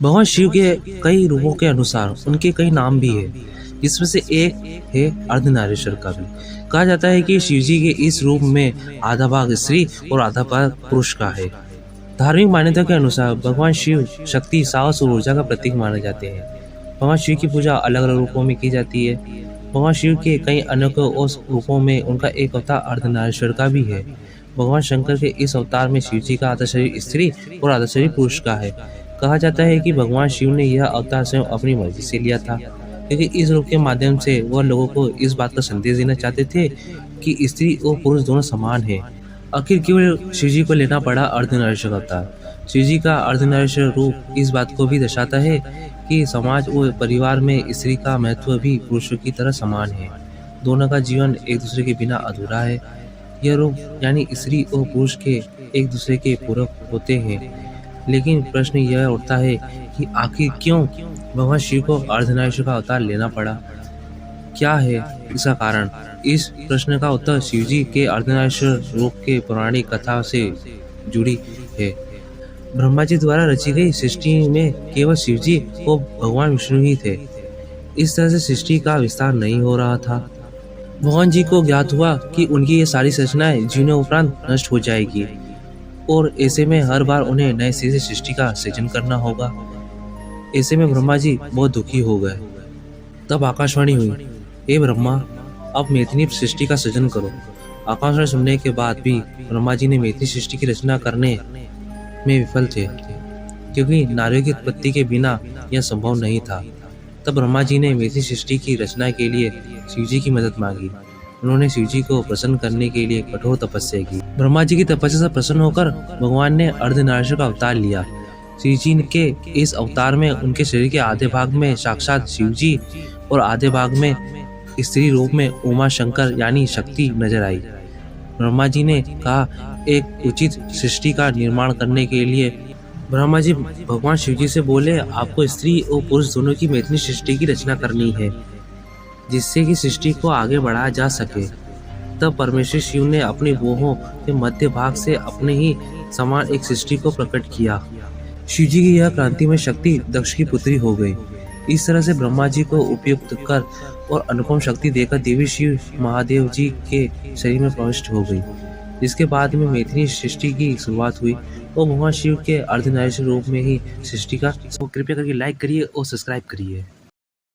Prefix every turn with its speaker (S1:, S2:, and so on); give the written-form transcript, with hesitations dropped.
S1: भगवान शिव के कई रूपों के अनुसार उनके कई नाम भी है, जिसमें से एक है अर्धनारीश्वर का भी। कहा जाता है कि शिव जी के इस रूप में आधा भाग स्त्री और आधा भाग पुरुष का है। धार्मिक मान्यता के अनुसार भगवान शिव शक्ति, साहस और ऊर्जा का प्रतीक माने जाते हैं। भगवान शिव की पूजा अलग अलग रूपों में की जाती है। भगवान शिव के कई अनेकों और रूपों में उनका एक अवतार अर्धनारीश्वर का भी है। भगवान शंकर के इस अवतार में शिव जी का आधा शरीर स्त्री और आधा शरीर पुरुष का है। कहा जाता है कि भगवान शिव ने यह अवतार स्वयं अपनी मर्जी से लिया था, क्योंकि इस रूप के माध्यम से वह लोगों को इस बात का संदेश देना चाहते थे कि स्त्री और पुरुष दोनों समान हैं। आखिर क्यों शिव जी को लेना पड़ा अर्धनारीश्वर अवतार? शिव जी का अर्धनारीश्वर रूप इस बात को भी दर्शाता है कि समाज और परिवार में स्त्री का महत्व भी पुरुषों की तरह समान है। दोनों का जीवन एक दूसरे के बिना अधूरा है। यह रूप यानी स्त्री और पुरुष के एक दूसरे के पूरक होते हैं। लेकिन प्रश्न यह उठता है कि आखिर क्यों भगवान शिव को अर्धनारीश्वर का अवतार लेना पड़ा? क्या है इसका कारण? इस प्रश्न का उत्तर शिव जी के अर्धनारीश्वर रूप के पौराणिक कथा से जुड़ी है। ब्रह्मा जी द्वारा रची गई सृष्टि में केवल शिव जी और भगवान विष्णु ही थे। इस तरह से सृष्टि का विस्तार नहीं हो रहा था। भगवान जी को ज्ञात हुआ कि उनकी ये सारी रचनाएं जीने उपरांत नष्ट हो जाएगी और ऐसे में हर बार उन्हें नए सिरे से सृष्टि का सृजन करना होगा। ऐसे में ब्रह्मा जी बहुत दुखी हो गए। तब आकाशवाणी हुई, हे ब्रह्मा, अब मैथिली सृष्टि का सृजन करो। आकाशवाणी सुनने के बाद भी ब्रह्मा जी ने मैथिली सृष्टि की रचना करने में विफल थे, क्योंकि नारियों की उत्पत्ति के बिना यह संभव नहीं था। तब ब्रह्मा जी ने मैथिली सृष्टि की रचना के लिए शिव जी की मदद मांगी। उन्होंने शिव जी को प्रसन्न करने के लिए कठोर तपस्या की। ब्रह्मा जी की तपस्या से प्रसन्न होकर भगवान ने अर्धनारीश्वर का अवतार लिया। शिव जी के इस अवतार में उनके शरीर के आधे भाग में साक्षात शिव जी और आधे भाग में स्त्री रूप में उमा शंकर यानी शक्ति नजर आई। ब्रह्मा जी ने कहा, एक उचित सृष्टि का निर्माण करने के लिए ब्रह्मा जी भगवान शिव जी से बोले, आपको स्त्री और पुरुष दोनों की मैथिली सृष्टि की रचना करनी है, जिससे कि सृष्टि को आगे बढ़ाया जा सके। तब परमेश्वर शिव ने अपनी भुवों के मध्य भाग से अपने ही समान एक सृष्टि को प्रकट किया। शिव जी की यह क्रांतिमय शक्ति दक्ष की पुत्री हो गई। इस तरह से ब्रह्मा जी को उपयुक्त कर और अनुपम शक्ति देकर देवी शिव महादेव जी के शरीर में प्रविष्ट हो गई, जिसके बाद में मैथिली सृष्टि की शुरुआत हुई और भगवान शिव के अर्धनारीश्वर रूप में ही सृष्टि का। कृपया करके लाइक करिए और सब्सक्राइब करिए।